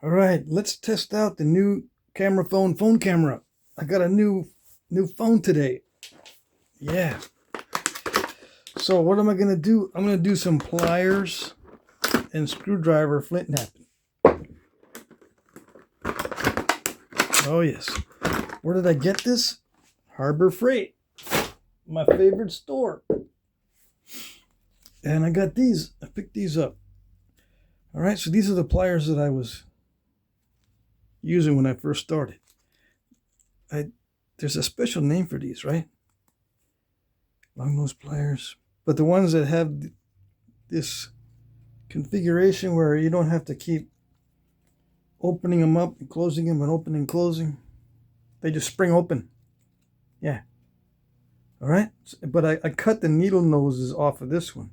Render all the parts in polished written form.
All right, let's test out the new phone camera. I got a new phone today. Yeah. So what am I gonna do? I'm gonna do some pliers and screwdriver flint knapping. Oh yes. Where did I get this? Harbor Freight, my favorite store. And I got these. I picked these up. All right, so these are the pliers that I was using when I first started. There's a special name for these, right? Long nose pliers. But the ones that have this configuration where you don't have to keep opening them up and closing them and opening and closing. They just spring open. Yeah. All right. But I cut the needle noses off of this one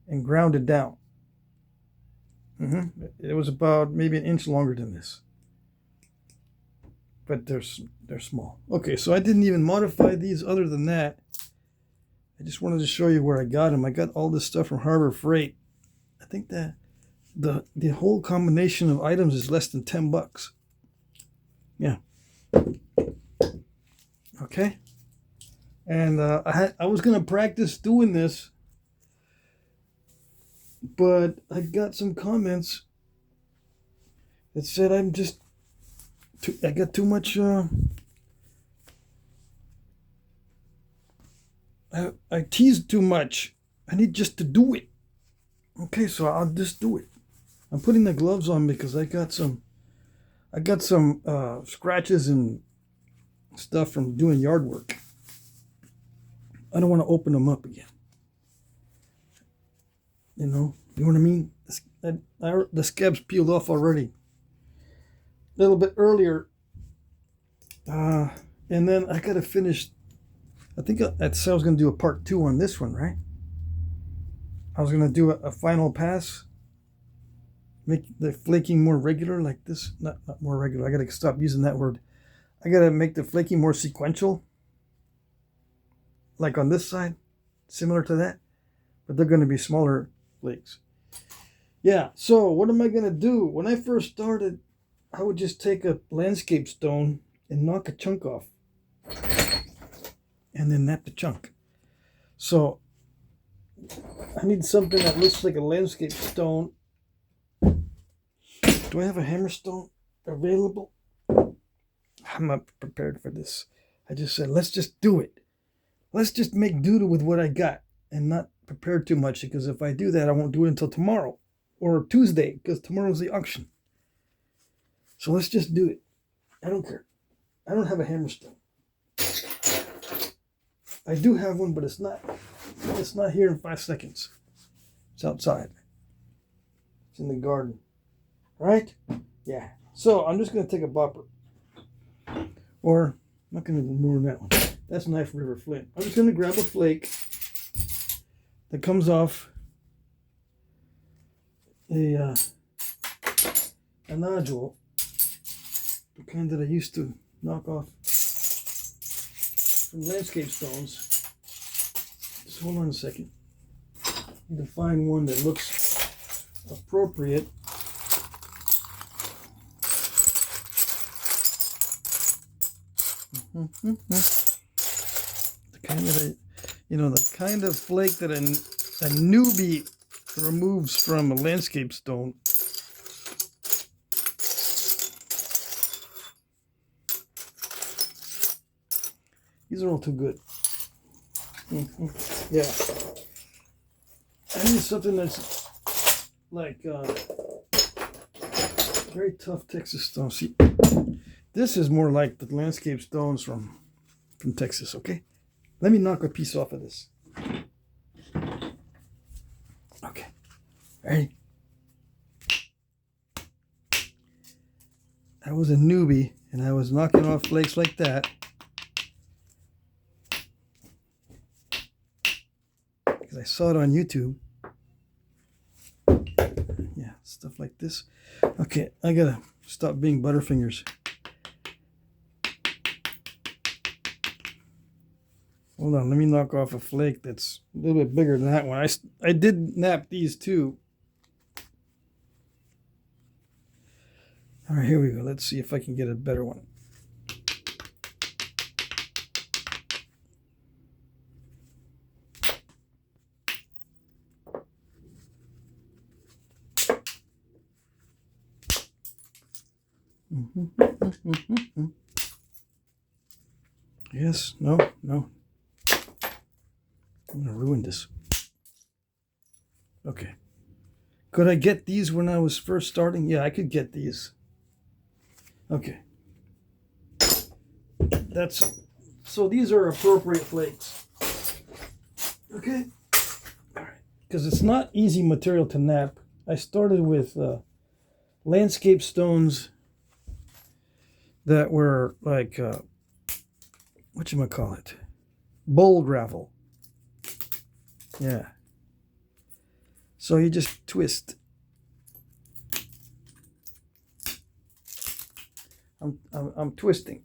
and ground it down. It was about maybe an inch longer than this. But they're small. Okay, so I didn't even modify these other than that. I just wanted to show you where I got them. I got all this stuff from Harbor Freight. I think that the whole combination of items is less than $10. Yeah. Okay. And I was gonna practice doing this, but I got some comments that said I got too much. I teased too much. I need just to do it. Okay, so I'll just do it. I'm putting the gloves on because I got some scratches and stuff from doing yard work. I don't want to open them up again. You know what I mean? The scabs peeled off already. A little bit earlier. And then I gotta finish. I think I said I was gonna do a part 2 on this one, right? I was gonna do a final pass. Make the flaking more regular, like this. Not more regular. I gotta stop using that word. I gotta make the flaking more sequential. Like on this side, similar to that. But they're gonna be smaller flakes. Yeah, so what am I gonna do? When I first started, I would just take a landscape stone and knock a chunk off. And then nap the chunk. So I need something that looks like a landscape stone. Do I have a hammerstone available? I'm not prepared for this. I just said, let's just do it. Let's just make do with what I got and not prepare too much, because if I do that, I won't do it until tomorrow or Tuesday, because tomorrow's the auction. So let's just do it. I don't care. I don't have a hammerstone. I do have one, but it's not here in 5 seconds. It's outside. It's in the garden. Right? Yeah. So I'm just going to take a bopper. Or I'm not going to move that one. That's Knife River Flint. I'm just going to grab a flake that comes off a nodule, the kind that I used to knock off from landscape stones. Just hold on a second. I need to find one that looks appropriate. The kind that the kind of flake that a newbie removes from a landscape stone. These are all too good. Yeah. I need something that's like very tough Texas stone. See, this is more like the landscape stones from Texas, okay? Let me knock a piece off of this. Okay. Ready? I was a newbie and I was knocking off flakes like that. Because I saw it on YouTube. Yeah, stuff like this. Okay, I gotta stop being butterfingers. Hold on, let me knock off a flake that's a little bit bigger than that one. I did nap these too. All right, here we go. Let's see if I can get a better one. Yes, no. I'm gonna ruin this. Okay. Could I get these when I was first starting? Yeah, I could get these. Okay. So these are appropriate flakes. Okay. All right. Because it's not easy material to knap. I started with landscape stones that were like, whatchamacallit? Bowl gravel. Yeah. So you just twist. I'm twisting.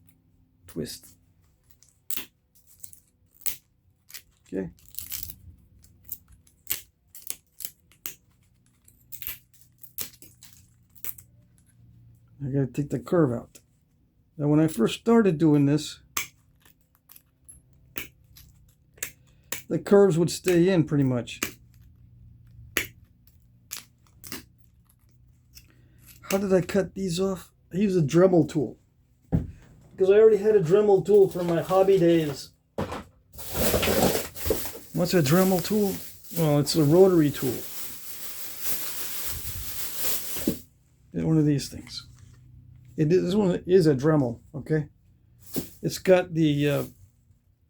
Twist. Okay. I gotta take the curve out. Now when I first started doing this, the curves would stay in pretty much. How did I cut these off? I used a Dremel tool. Because I already had a Dremel tool from my hobby days. What's a Dremel tool? Well, it's a rotary tool. One of these things. This one is a Dremel, okay? It's got the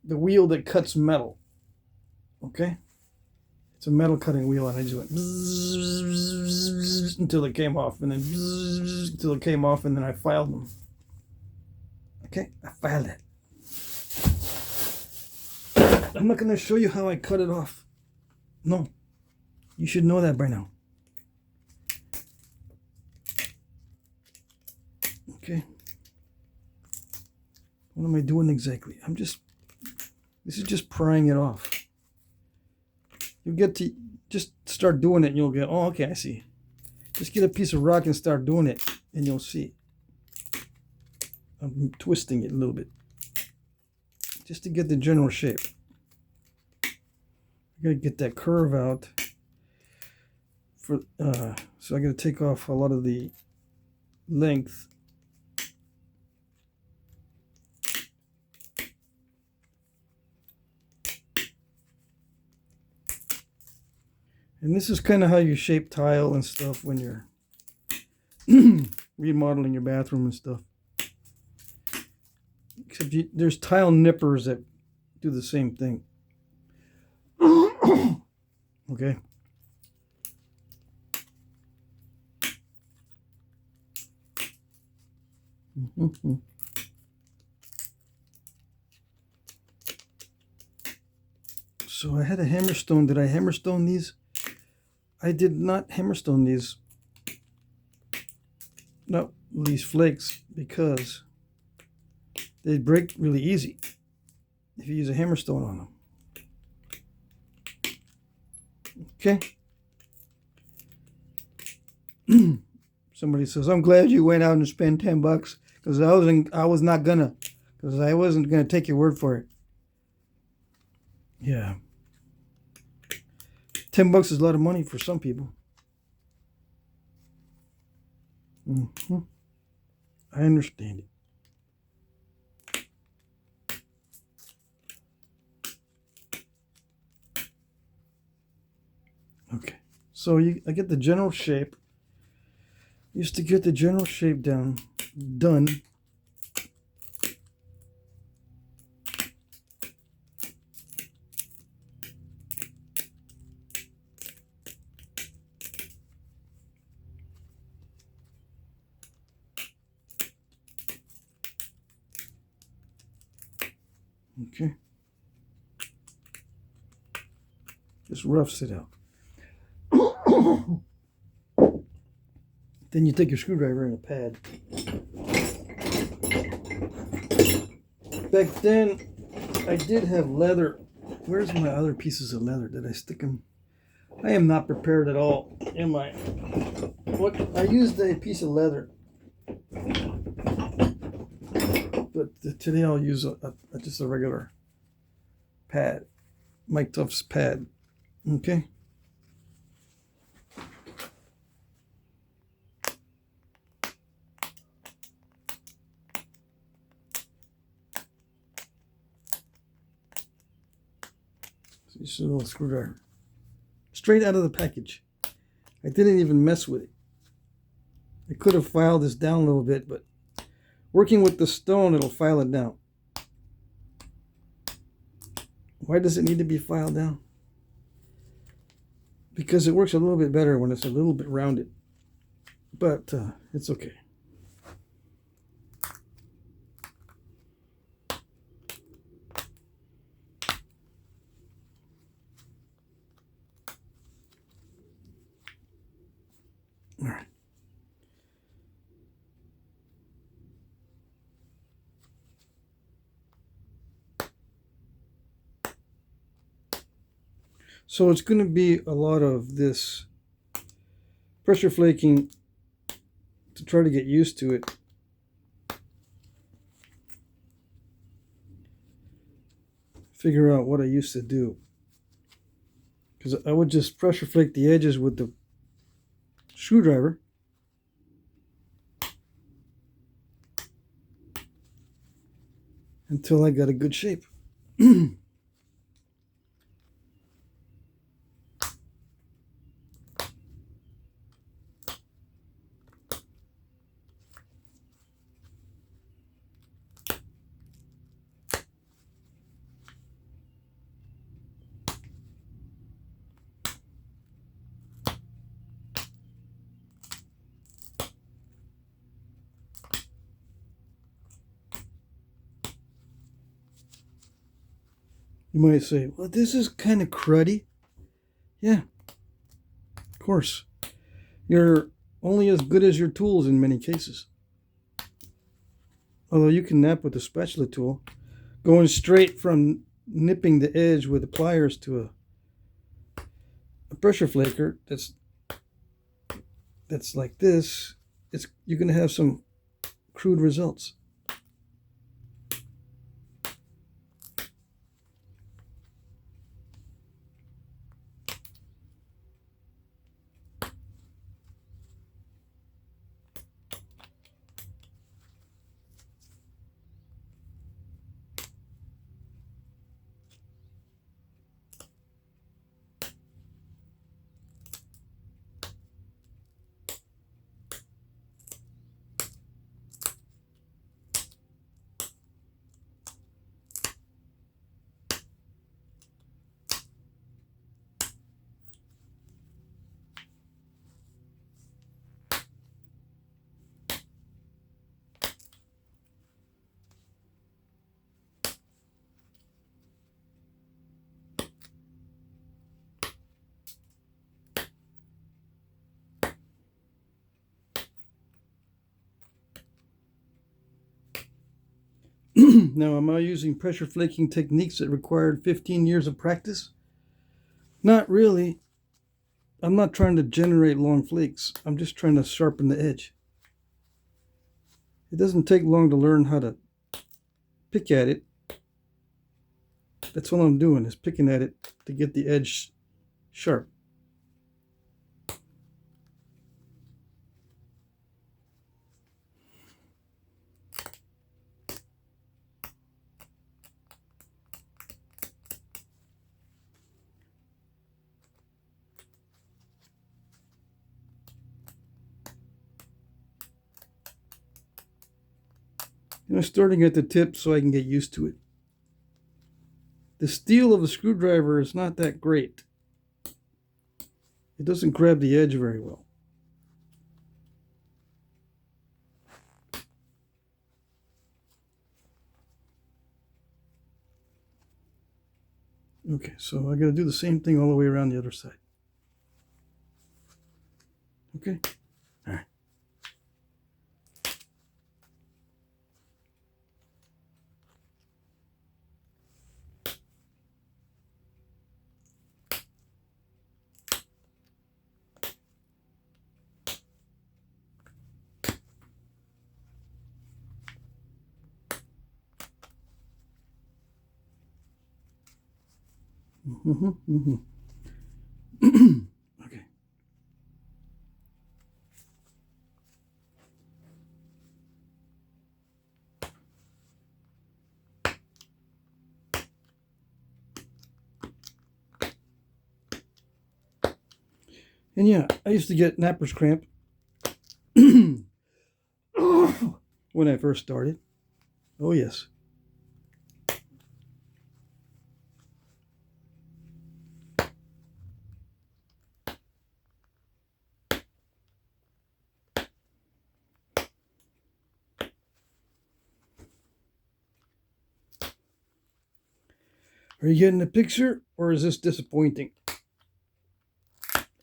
wheel that cuts metal, okay? It's a metal cutting wheel, and I just went bzzz, until it came off, and then bzzz, until it came off, and then I filed them. Okay, I filed it. I'm not going to show you how I cut it off. No, you should know that by now. Okay. What am I doing exactly? This is just prying it off. You'll get to just start doing it and you'll get, oh, okay, I see. Just get a piece of rock and start doing it and you'll see. I'm twisting it a little bit just to get the general shape. I gotta get that curve out so I gotta take off a lot of the length. And this is kind of how you shape tile and stuff when you're remodeling your bathroom and stuff. Except there's tile nippers that do the same thing. Okay. So I had a hammerstone. Did I hammerstone these? I did not hammerstone these. No, these flakes, because they break really easy if you use a hammerstone on them. Okay. Somebody says, I'm glad you went out and spent $10 because I wasn't gonna take your word for it. Yeah. $10 is a lot of money for some people. I understand it. Okay, so I get the general shape. Used to get the general shape done. Okay. Just roughs it out. Then you take your screwdriver and a pad. Back then, I did have leather. Where's my other pieces of leather? Did I stick them? I am not prepared at all, am I? What? I used a piece of leather But today I'll use just a regular pad, Mike Tuff's pad. Okay. Just a little screwdriver. Straight out of the package. I didn't even mess with it. I could have filed this down a little bit, but working with the stone, it'll file it down. Why does it need to be filed down? Because it works a little bit better when it's a little bit rounded. But it's okay. All right. So it's going to be a lot of this pressure flaking to try to get used to it. Figure out what I used to do. Because I would just pressure flake the edges with the screwdriver. Until I got a good shape. You might say, well, this is kind of cruddy. Yeah, of course. You're only as good as your tools in many cases. Although you can nap with a spatula tool. Going straight from nipping the edge with the pliers to a pressure flaker that's like this, you're going to have some crude results. Now, am I using pressure flaking techniques that required 15 years of practice? Not really. I'm not trying to generate long flakes. I'm just trying to sharpen the edge. It doesn't take long to learn how to pick at it. That's all I'm doing, is picking at it to get the edge sharp. I'm starting at the tip so I can get used to it. The steel of the screwdriver is not that great. It doesn't grab the edge very well. Okay, so I got to do the same thing all the way around the other side. Okay? All right. Okay. And yeah, I used to get napper's cramp when I first started. Oh yes. Are you getting the picture, or is this disappointing?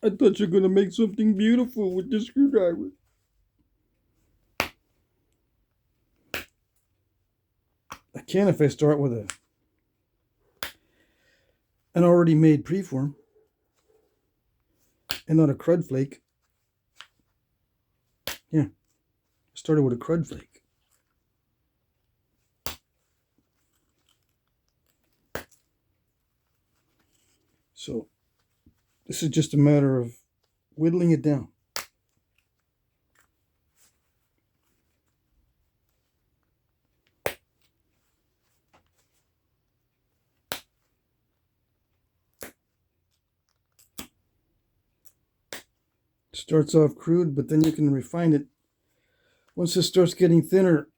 I thought you were going to make something beautiful with this screwdriver. I can if I start with an already made preform and not a crud flake. Yeah, I started with a crud flake. So this is just a matter of whittling it down. Starts off crude, but then you can refine it. Once it starts getting thinner,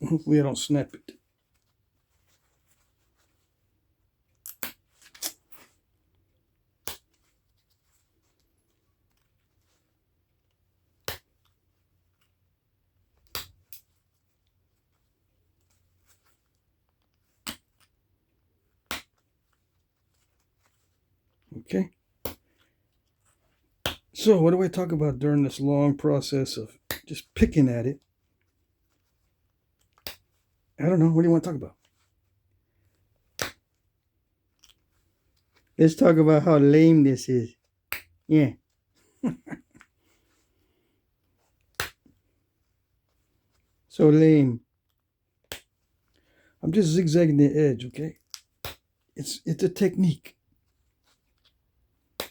hopefully I don't snap it. Okay. So what do I talk about during this long process of just picking at it? I don't know. What do you want to talk about? Let's talk about how lame this is. Yeah. So lame. I'm just zigzagging the edge, okay? It's a technique.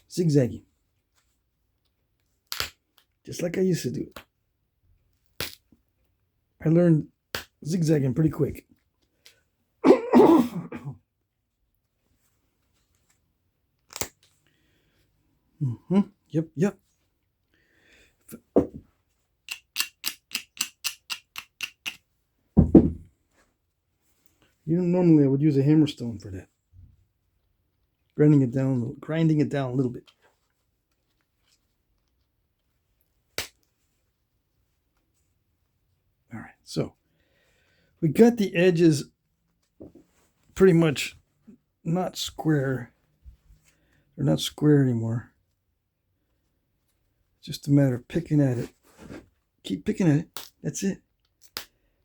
Zigzagging. Just like I used to do. I learned zigzagging pretty quick. Yep. Normally I would use a hammerstone for that. Grinding it down a little bit. All right, so we got the edges pretty much not square. They're not square anymore. It's just a matter of picking at it. Keep picking at it. That's it.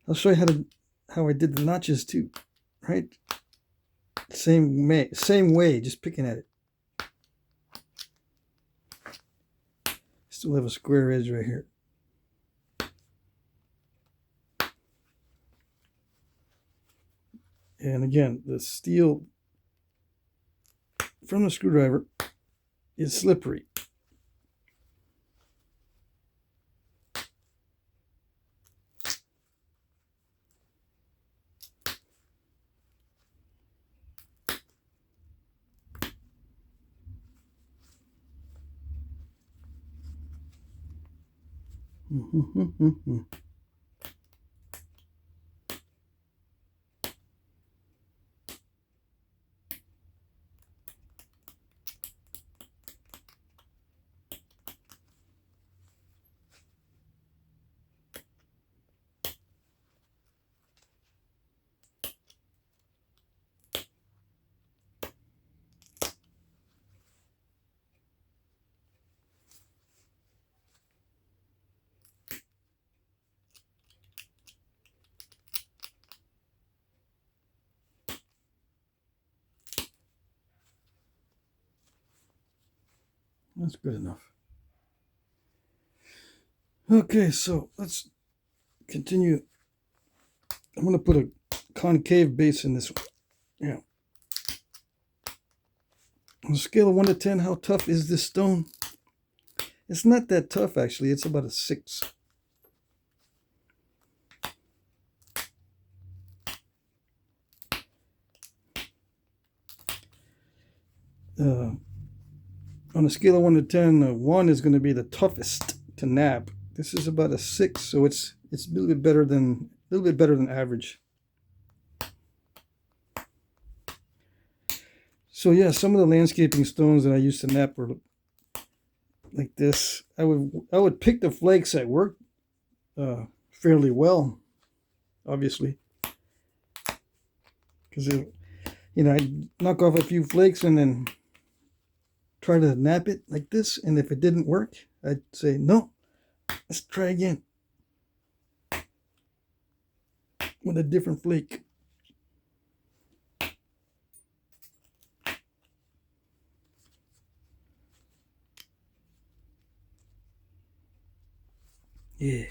I'll show you how I did the notches too. Right? Same way, just picking at it. Still have a square edge right here. And again, the steel from the screwdriver is slippery. That's good enough. Okay, so let's continue. I'm going to put a concave base in this one. Yeah. On a scale of 1 to 10, how tough is this stone? It's not that tough, actually. It's about a 6. On a scale of 1 to 10, 1 is going to be the toughest to nap. This is about a 6, so it's a little bit better than average. So yeah, some of the landscaping stones that I used to nap were like this. I would pick the flakes that worked fairly well, obviously, because I'd knock off a few flakes and then try to nap it like this, and if it didn't work, I'd say no, let's try again with a different flake. Yeah.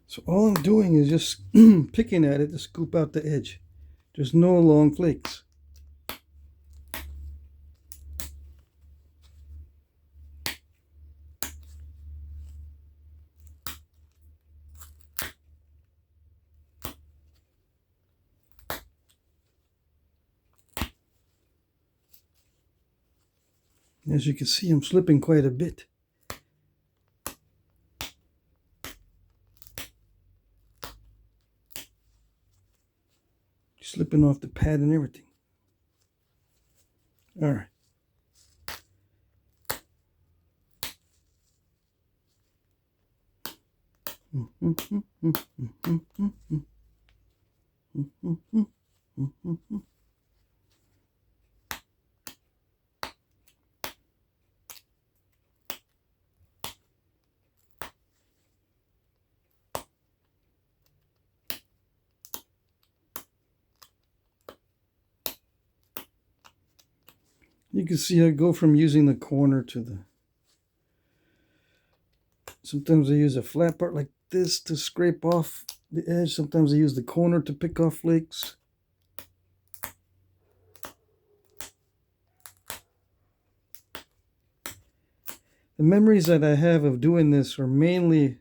So all I'm doing is just picking at it to scoop out the edge. There's no long flakes. As you can see, I'm slipping quite a bit. Slipping off the pad and everything. All right. You can see I go from using the corner to the... Sometimes I use a flat part like this to scrape off the edge. Sometimes I use the corner to pick off flakes. The memories that I have of doing this are mainly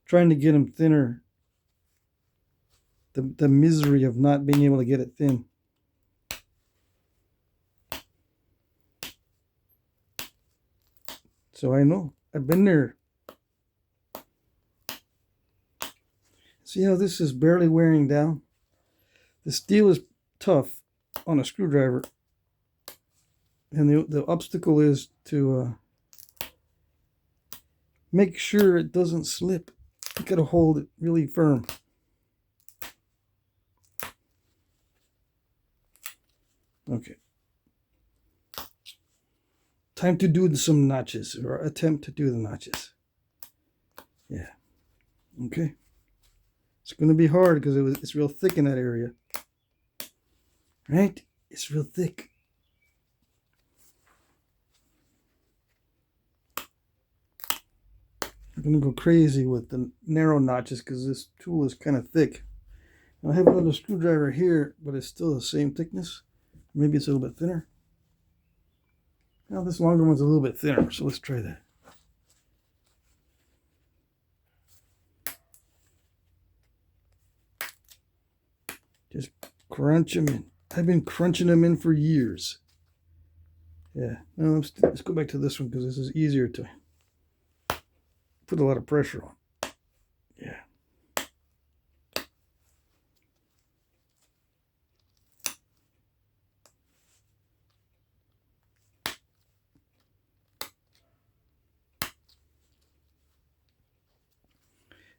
trying to get them thinner. The misery of not being able to get it thin. So I know. I've been there. See how this is barely wearing down? The steel is tough on a screwdriver. And the obstacle is to make sure it doesn't slip. You gotta hold it really firm. Okay. Time to do some notches, or attempt to do the notches. Yeah. Okay. It's going to be hard because it's real thick in that area. Right? It's real thick. I'm going to go crazy with the narrow notches because this tool is kind of thick. I have another screwdriver here, but it's still the same thickness. Maybe it's a little bit thinner. Now this longer one's a little bit thinner, so let's try that. Just crunch them in. I've been crunching them in for years. Yeah. Now let's go back to this one because this is easier to put a lot of pressure on. Yeah.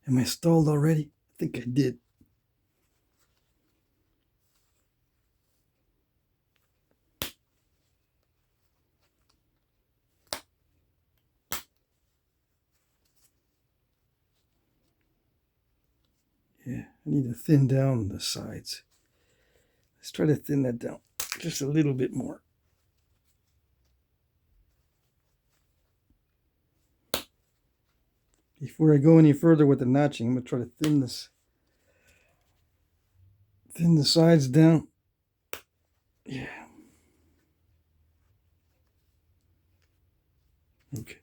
Am I stalled already? I think I did. Yeah, I need to thin down the sides. Let's try to thin that down just a little bit more. Before I go any further with the notching, I'm going to try to thin the sides down. Yeah. Okay.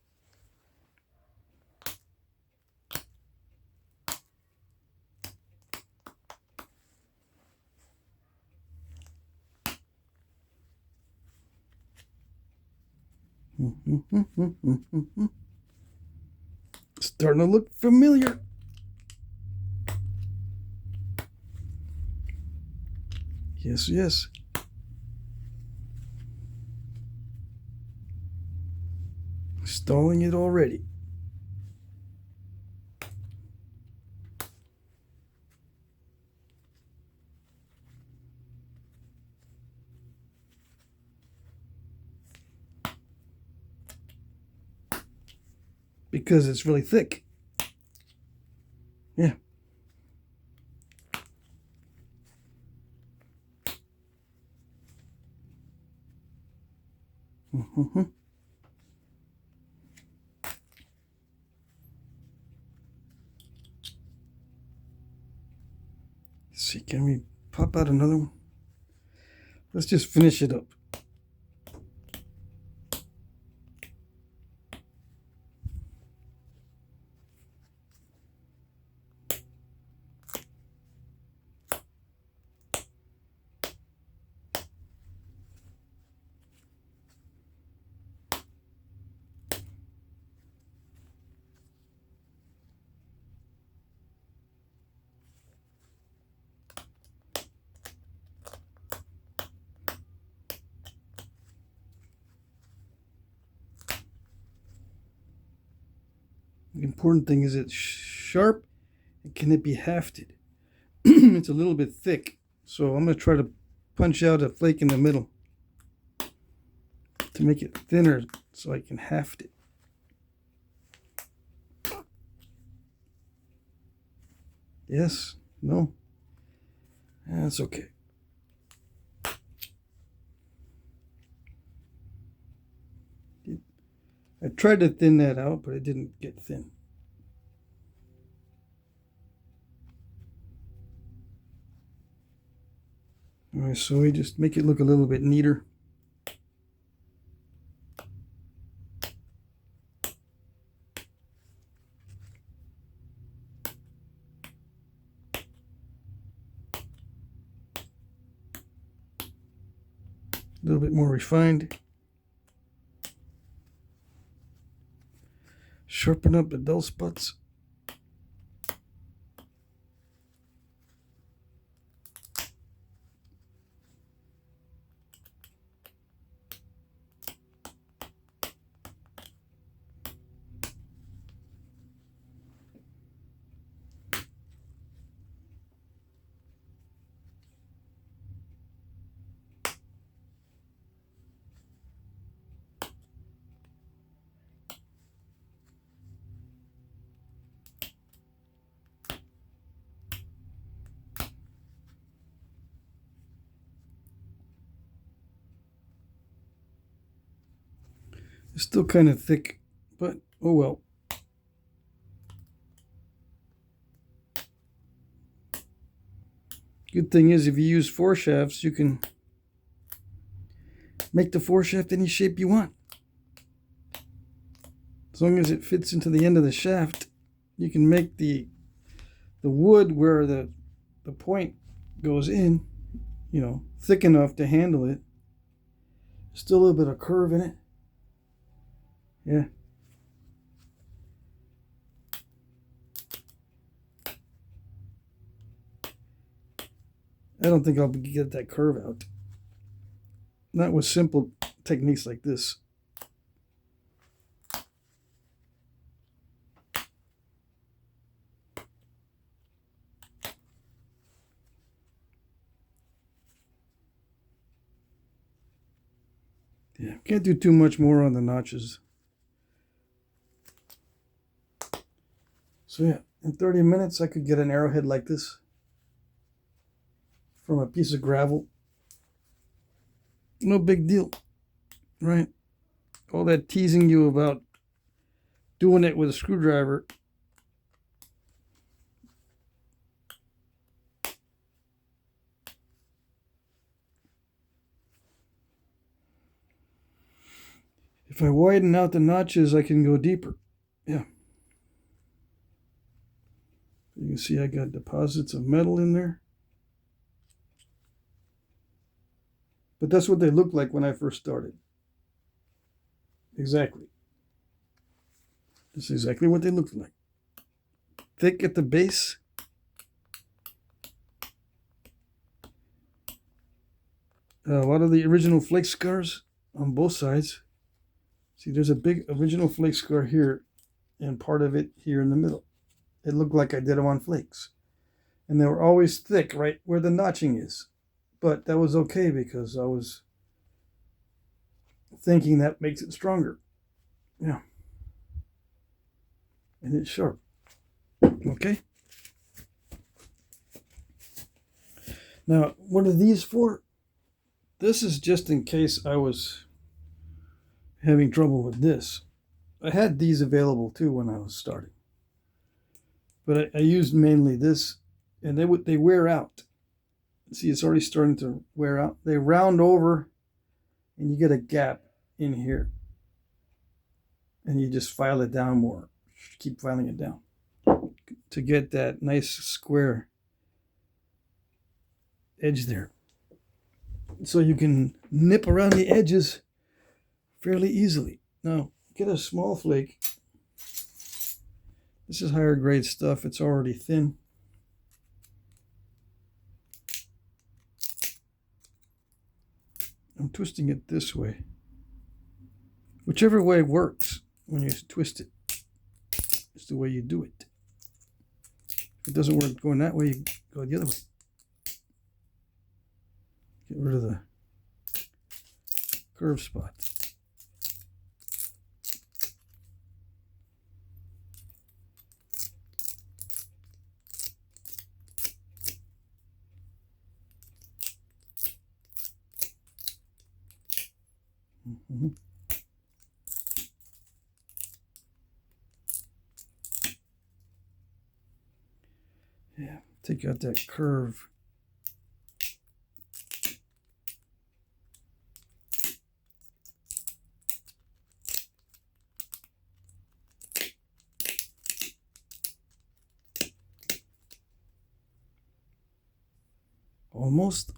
Starting to look familiar. Yes, yes. Stalling it already. Because it's really thick. Yeah. Let's see, can we pop out another one? Let's just finish it up. The important thing is it's sharp and can it be hafted? It's a little bit thick, so I'm going to try to punch out a flake in the middle to make it thinner so I can haft it. Yes? No? That's okay. I tried to thin that out, but it didn't get thin. All right, so we just make it look a little bit neater. A little bit more refined. Sharpen up the dull spots. It's still kind of thick, but oh well. Good thing is if you use foreshafts, you can make the foreshaft any shape you want. As long as it fits into the end of the shaft, you can make the wood where the point goes in, you know, thick enough to handle it. Still a little bit of curve in it. Yeah. I don't think I'll get that curve out. Not with simple techniques like this. Yeah, can't do too much more on the notches. So yeah, in 30 minutes I could get an arrowhead like this. from a piece of gravel. No big deal, right? All that teasing you about doing it with a screwdriver. If I widen out the notches, I can go deeper. Yeah. You can see I got deposits of metal in there. But that's what they looked like when I first started. Exactly. That's exactly what they looked like. Thick at the base. A lot of the original flake scars on both sides. See, there's a big original flake scar here and part of it here in the middle. It looked like I did them on flakes. And they were always thick right where the notching is. But that was okay because I was thinking that makes it stronger. Yeah. And it's sharp. Okay. Now, what are these for? This is just in case I was having trouble with this. I had these available too when I was starting. But I used mainly this, and they wear out. See, it's already starting to wear out. They round over, and you get a gap in here. And you just file it down more. Keep filing it down to get that nice square edge there. So you can nip around the edges fairly easily. Now, get a small flake. This is higher grade stuff. It's already thin. I'm twisting it this way. Whichever way works when you twist it. It's the way you do it. If it doesn't work going that way, you go the other way. Get rid of the curve spot. Mm-hmm. Yeah, take out that curve. Almost.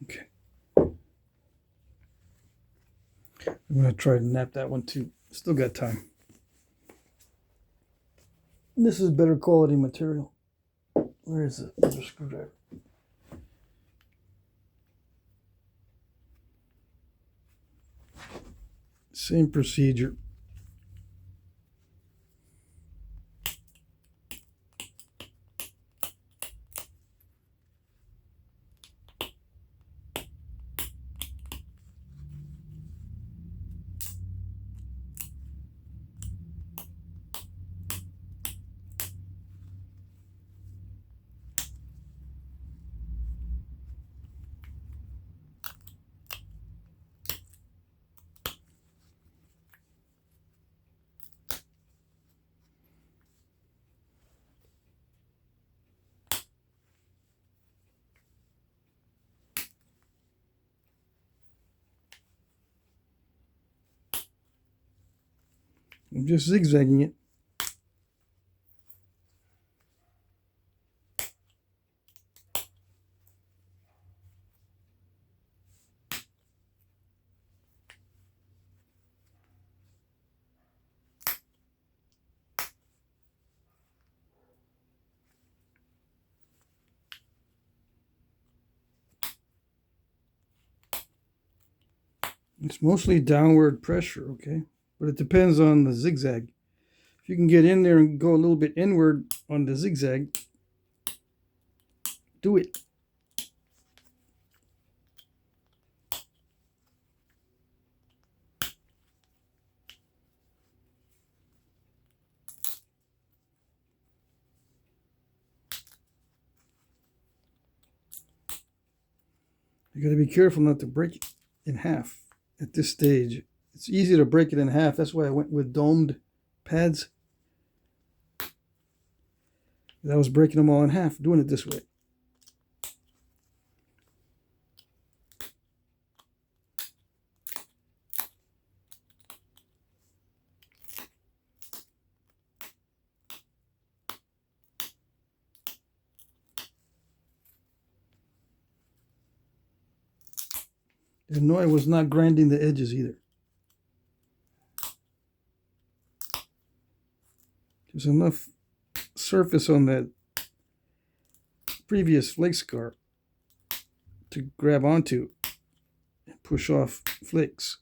Okay. I'm going to try to nap that one too. Still got time. This is better quality material. Where is the other screwdriver? Same procedure. I'm just zigzagging it. It's mostly downward pressure, okay? But it depends on the zigzag. If you can get in there and go a little bit inward on the zigzag, do it. You got to be careful not to break it in half at this stage. It's easy to break it in half. That's why I went with domed pads. I was breaking them all in half, doing it this way. And no, I was not grinding the edges either. There's enough surface on that previous flake scar to grab onto and push off flakes.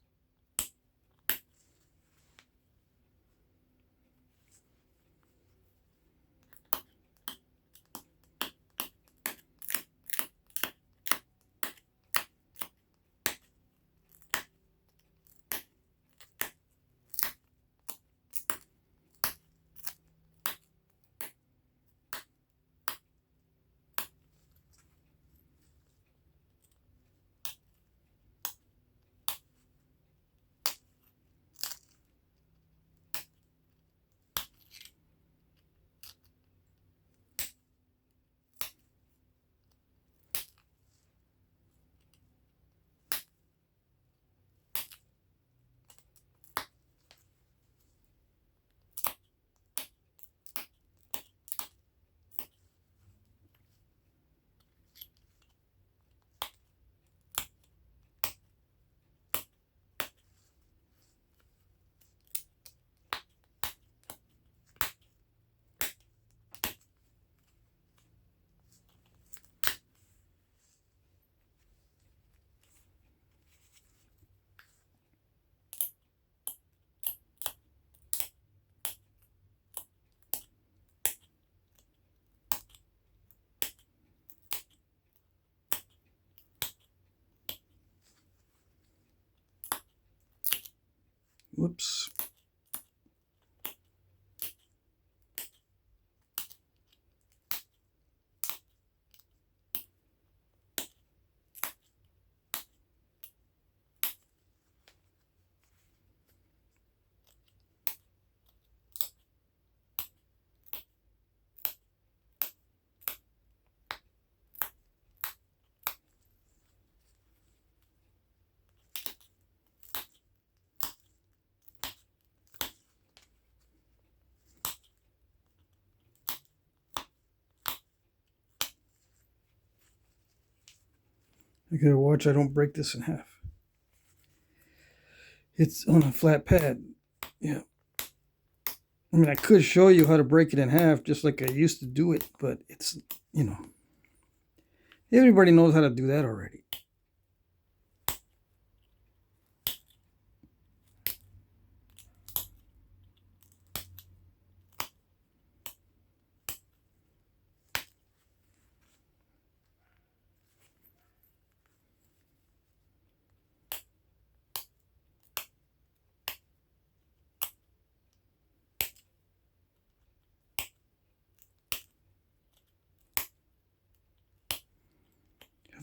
Whoops. I gotta watch I don't break this in half. It's on a flat pad. Yeah. I mean, I could show you how to break it in half just like I used to do it, but it's, you know, everybody knows how to do that already.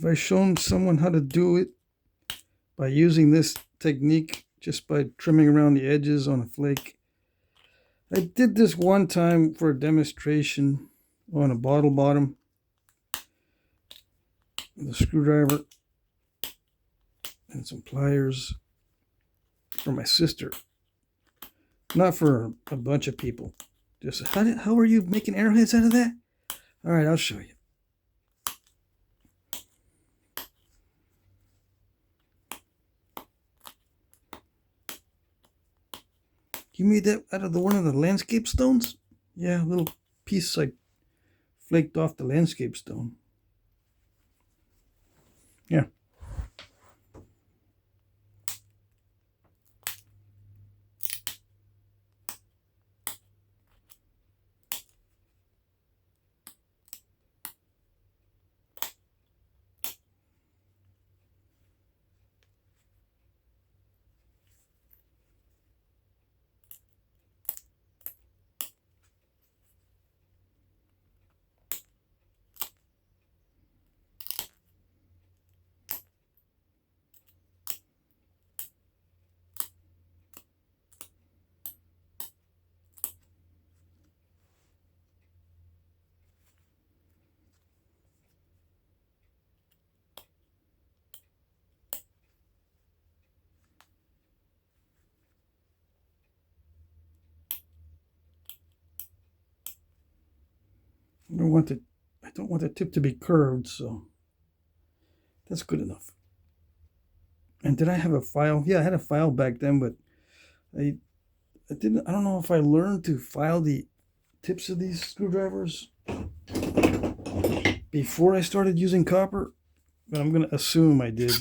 Have I shown someone how to do it by using this technique just by trimming around the edges on a flake? I did this one time for a demonstration on a bottle bottom with a screwdriver and some pliers for my sister. Not for a bunch of people. Just how are you making arrowheads out of that? All right, I'll show you. You made that out of one of the landscape stones? Yeah, a little piece I flaked off the landscape stone. Yeah. I don't want the tip to be curved, so that's good enough. And did I have a file? Yeah, I had a file back then, but I don't know if I learned to file the tips of these screwdrivers before I started using copper, but I'm going to assume I did.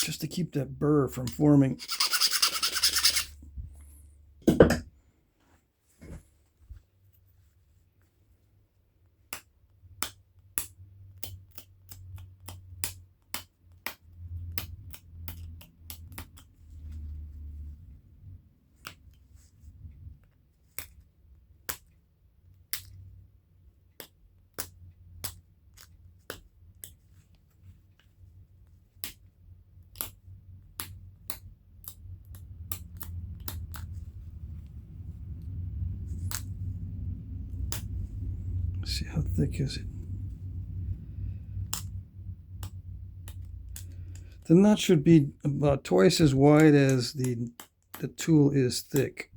Just to keep that burr from forming. See how thick is it? The nut should be about twice as wide as the tool is thick.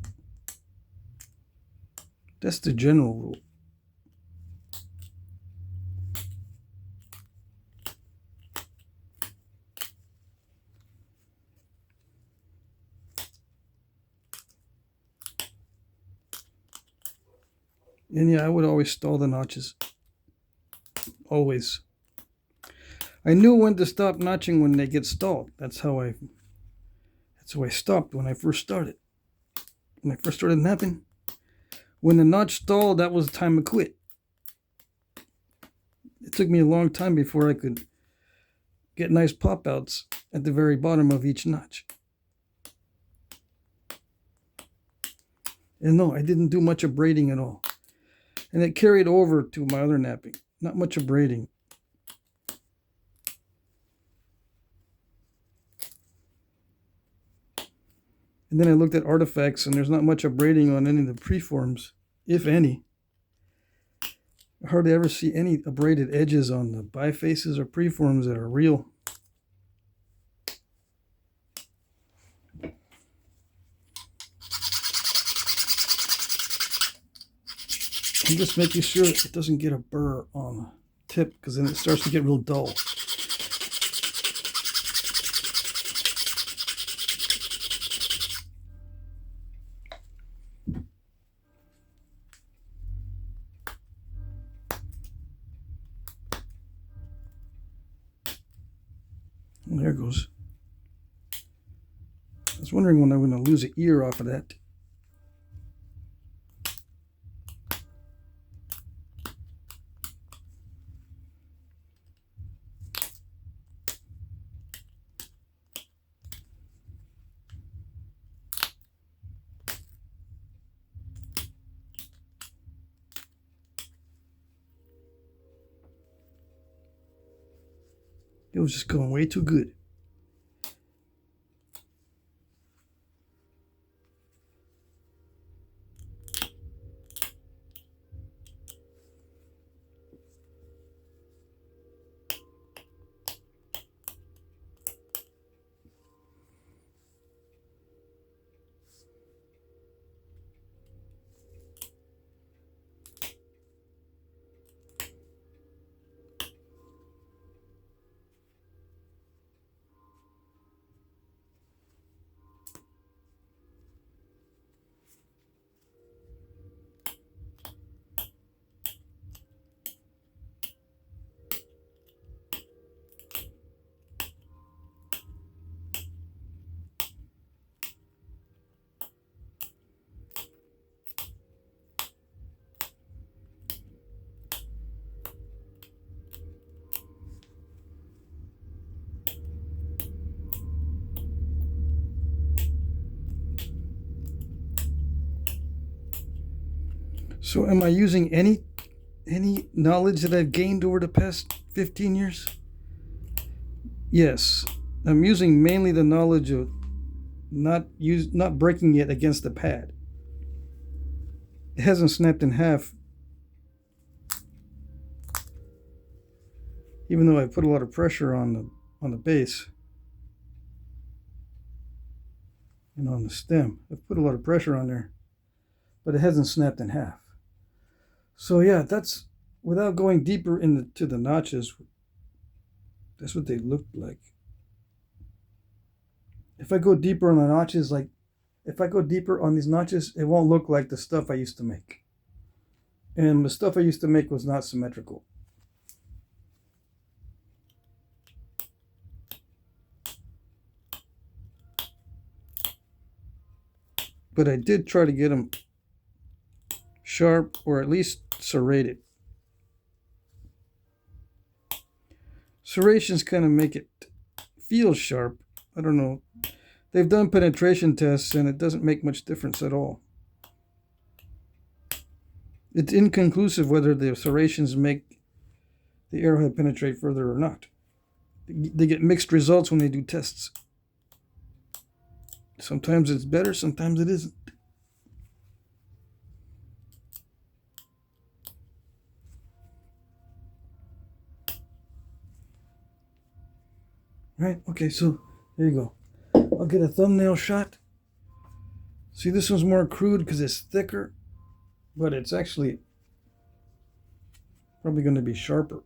That's the general rule. And yeah, I would always stall the notches. Always. I knew when to stop notching when they get stalled. That's how I stopped when I first started. When I first started knapping. When the notch stalled, that was the time to quit. It took me a long time before I could get nice pop outs at the very bottom of each notch. And no, I didn't do much of braiding at all. And it carried over to my other knapping. Not much of braiding. And then I looked at artifacts, and there's not much of braiding on any of the preforms, if any. I hardly ever see any braided edges on the bifaces or preforms that are real. I'm just making sure it doesn't get a burr on the tip, because then it starts to get real dull. And there it goes. I was wondering when I'm going to lose an ear off of that. It was just going way too good. So am I using any knowledge that I've gained over the past 15 years? Yes. I'm using mainly the knowledge of not breaking it against the pad. It hasn't snapped in half, even though I put a lot of pressure on the base. and on the stem. I've put a lot of pressure on there, but it hasn't snapped in half. So yeah, that's, without going deeper into the notches, that's what they look like. If I go deeper on the notches, like if I go deeper on these notches, it won't look like the stuff I used to make. And the stuff I used to make was not symmetrical. But I did try to get them sharp, or at least serrated. Serrations kind of make it feel sharp. I don't know. They've done penetration tests and it doesn't make much difference at all. It's inconclusive whether the serrations make the arrowhead penetrate further or not. They get mixed results when they do tests. Sometimes it's better, sometimes it isn't. Right, okay, so there you go. I'll get a thumbnail shot. See, this one's more crude because it's thicker, but it's actually probably going to be sharper.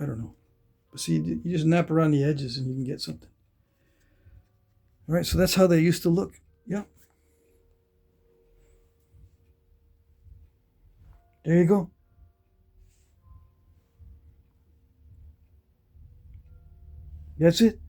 I don't know. But see, you just nap around the edges and you can get something. All right, so that's how they used to look. Yeah. There you go. That's it.